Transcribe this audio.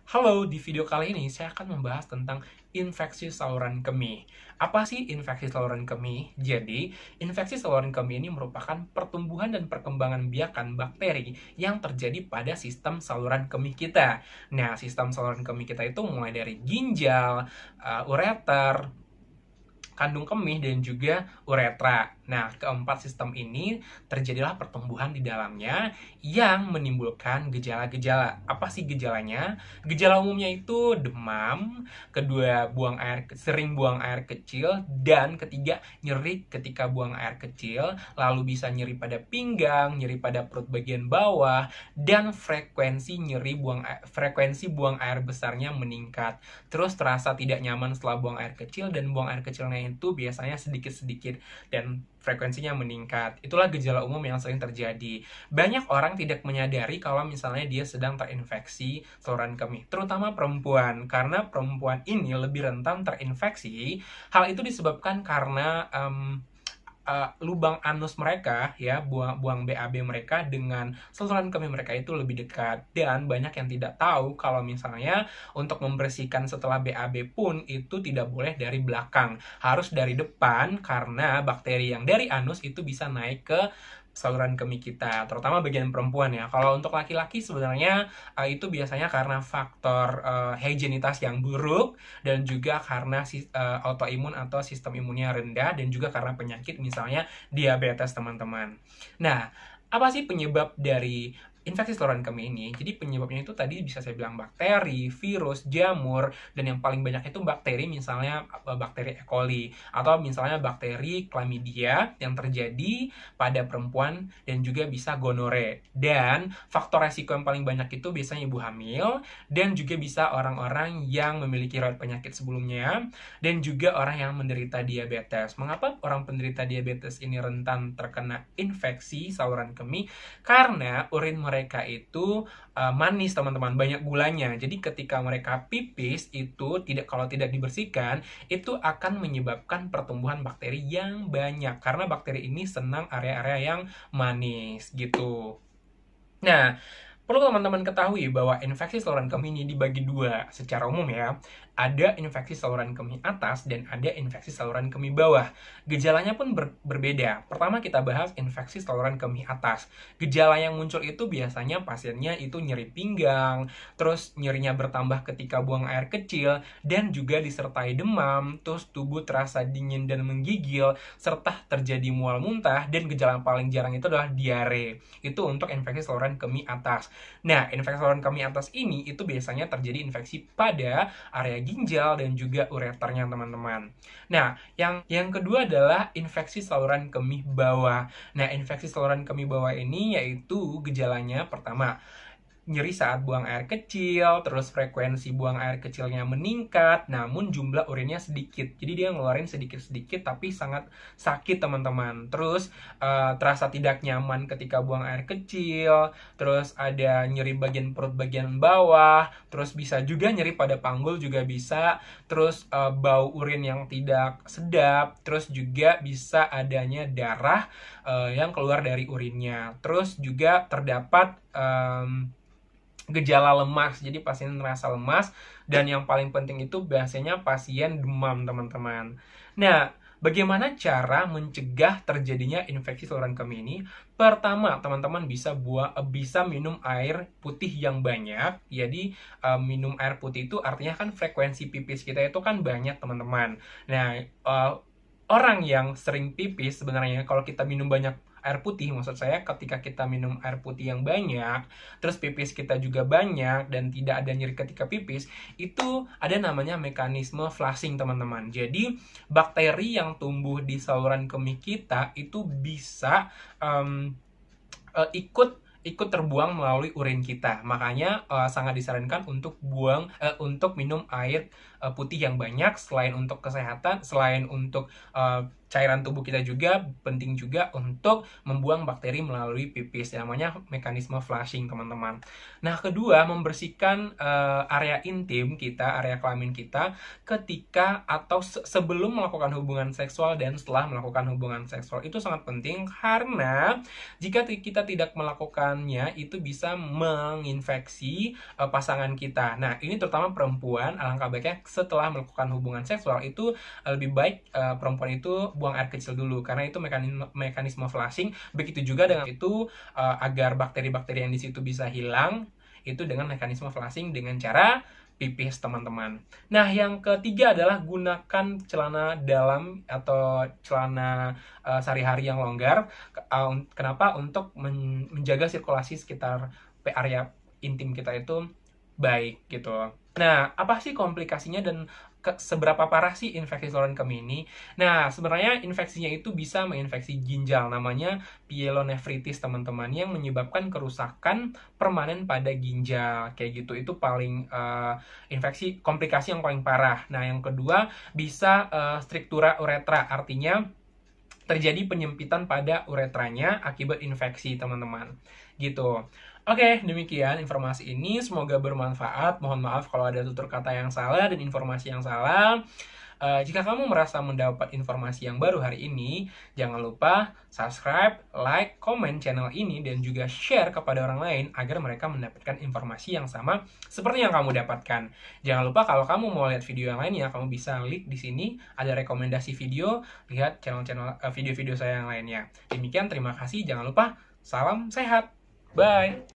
Halo, di video kali ini saya akan membahas tentang infeksi saluran kemih. Apa sih infeksi saluran kemih? Jadi, infeksi saluran kemih ini merupakan pertumbuhan dan perkembangan biakan bakteri yang terjadi pada sistem saluran kemih kita. Nah, sistem saluran kemih kita itu mulai dari ginjal, ureter, kandung kemih, dan juga uretra. Nah, keempat sistem ini terjadilah pertumbuhan di dalamnya yang menimbulkan gejala-gejala. Apa sih gejalanya? Gejala umumnya itu demam, kedua sering buang air kecil, dan ketiga nyeri ketika buang air kecil, lalu bisa nyeri pada pinggang, nyeri pada perut bagian bawah, dan frekuensi buang air besarnya meningkat. Terus terasa tidak nyaman setelah buang air kecil, dan buang air kecilnya itu biasanya sedikit-sedikit dan frekuensinya meningkat. Itulah gejala umum yang sering terjadi. Banyak orang tidak menyadari kalau misalnya dia sedang terinfeksi saluran kemih, terutama perempuan, karena perempuan ini lebih rentan terinfeksi. Hal itu disebabkan karena lubang anus mereka, ya, buang BAB mereka dengan saluran kemih mereka itu lebih dekat. Dan banyak yang tidak tahu kalau misalnya untuk membersihkan setelah BAB pun itu tidak boleh dari belakang, harus dari depan, karena bakteri yang dari anus itu bisa naik ke saluran kemih kita, terutama bagian perempuan ya. Kalau untuk laki-laki sebenarnya itu biasanya karena faktor higienitas yang buruk, dan juga karena autoimun atau sistem imunnya rendah, dan juga karena penyakit misalnya diabetes, teman-teman. Nah, apa sih penyebab dari infeksi saluran kemih ini? Jadi penyebabnya itu tadi bisa saya bilang bakteri, virus, jamur, dan yang paling banyak itu bakteri, misalnya bakteri E. coli, atau misalnya bakteri chlamydia yang terjadi pada perempuan, dan juga bisa gonore. Dan faktor resiko yang paling banyak itu biasanya ibu hamil, dan juga bisa orang-orang yang memiliki riwayat penyakit sebelumnya, dan juga orang yang menderita diabetes. Mengapa orang penderita diabetes ini rentan terkena infeksi saluran kemih? Karena urin mereka itu manis, teman-teman, banyak gulanya. Jadi ketika mereka pipis itu kalau tidak dibersihkan, itu akan menyebabkan pertumbuhan bakteri yang banyak, karena bakteri ini senang area-area yang manis gitu. Nah, perlu teman-teman ketahui bahwa infeksi saluran kemih ini dibagi dua secara umum ya. Ada infeksi saluran kemih atas dan ada infeksi saluran kemih bawah. Gejalanya pun berbeda. Pertama kita bahas infeksi saluran kemih atas. Gejala yang muncul itu biasanya pasiennya itu nyeri pinggang, terus nyerinya bertambah ketika buang air kecil, dan juga disertai demam, terus tubuh terasa dingin dan menggigil, serta terjadi mual muntah, dan gejala yang paling jarang itu adalah diare. Itu untuk infeksi saluran kemih atas. Nah, infeksi saluran kemih atas ini itu biasanya terjadi infeksi pada area ginjal dan juga ureternya, teman-teman. Nah, yang kedua adalah infeksi saluran kemih bawah. Nah, infeksi saluran kemih bawah ini yaitu gejalanya pertama, nyeri saat buang air kecil, terus frekuensi buang air kecilnya meningkat, namun jumlah urinnya sedikit. Jadi dia ngeluarin sedikit-sedikit tapi sangat sakit, teman-teman. Terus terasa tidak nyaman ketika buang air kecil, terus ada nyeri bagian perut bagian bawah, terus bisa juga nyeri pada panggul juga bisa, terus bau urin yang tidak sedap, terus juga bisa adanya darah yang keluar dari urinnya. Terus juga terdapat gejala lemas, jadi pasien merasa lemas, dan yang paling penting itu biasanya pasien demam, teman-teman. Nah, bagaimana cara mencegah terjadinya infeksi saluran kemih ini? Pertama, teman-teman bisa minum air putih yang banyak. Jadi minum air putih itu artinya kan frekuensi pipis kita itu kan banyak, teman-teman. Nah, orang yang sering pipis sebenarnya kalau kita minum banyak air putih, maksud saya ketika kita minum air putih yang banyak, terus pipis kita juga banyak dan tidak ada nyeri ketika pipis, itu ada namanya mekanisme flushing, teman-teman. Jadi bakteri yang tumbuh di saluran kemih kita itu bisa ikut terbuang melalui urin kita. Makanya sangat disarankan untuk minum air putih yang banyak, selain untuk kesehatan, selain untuk cairan tubuh kita juga penting juga untuk membuang bakteri melalui pipis, yang namanya mekanisme flushing, teman-teman. Nah, kedua, membersihkan area intim kita, area kelamin kita ketika atau sebelum melakukan hubungan seksual dan setelah melakukan hubungan seksual. Itu sangat penting karena jika kita tidak melakukannya itu bisa menginfeksi pasangan kita. Nah, ini terutama perempuan, alangkah baiknya setelah melakukan hubungan seksual itu lebih baik perempuan itu buang air kecil dulu, karena itu mekanisme flushing. Begitu juga dengan itu agar bakteri-bakteri yang di situ bisa hilang, itu dengan mekanisme flushing dengan cara pipis, teman-teman. Nah, yang ketiga adalah gunakan celana dalam atau celana sehari-hari yang longgar. Kenapa? Untuk menjaga sirkulasi sekitar area intim kita itu baik gitu. Nah, apa sih komplikasinya dan seberapa parah sih infeksi saluran kemih ini? Nah, sebenarnya infeksinya itu bisa menginfeksi ginjal, namanya pyelonefritis, teman-teman, yang menyebabkan kerusakan permanen pada ginjal, kayak gitu. Itu paling infeksi komplikasi yang paling parah. Nah, yang kedua bisa struktura uretra, artinya terjadi penyempitan pada uretranya akibat infeksi, teman-teman. Gitu. Oke, demikian informasi ini. Semoga bermanfaat. Mohon maaf kalau ada tutur kata yang salah dan informasi yang salah. Jika kamu merasa mendapat informasi yang baru hari ini, jangan lupa subscribe, like, komen channel ini, dan juga share kepada orang lain agar mereka mendapatkan informasi yang sama seperti yang kamu dapatkan. Jangan lupa kalau kamu mau lihat video yang lainnya, kamu bisa klik di sini, ada rekomendasi video, lihat channel-channel video-video saya yang lainnya. Demikian, terima kasih. Jangan lupa, salam sehat. Bye!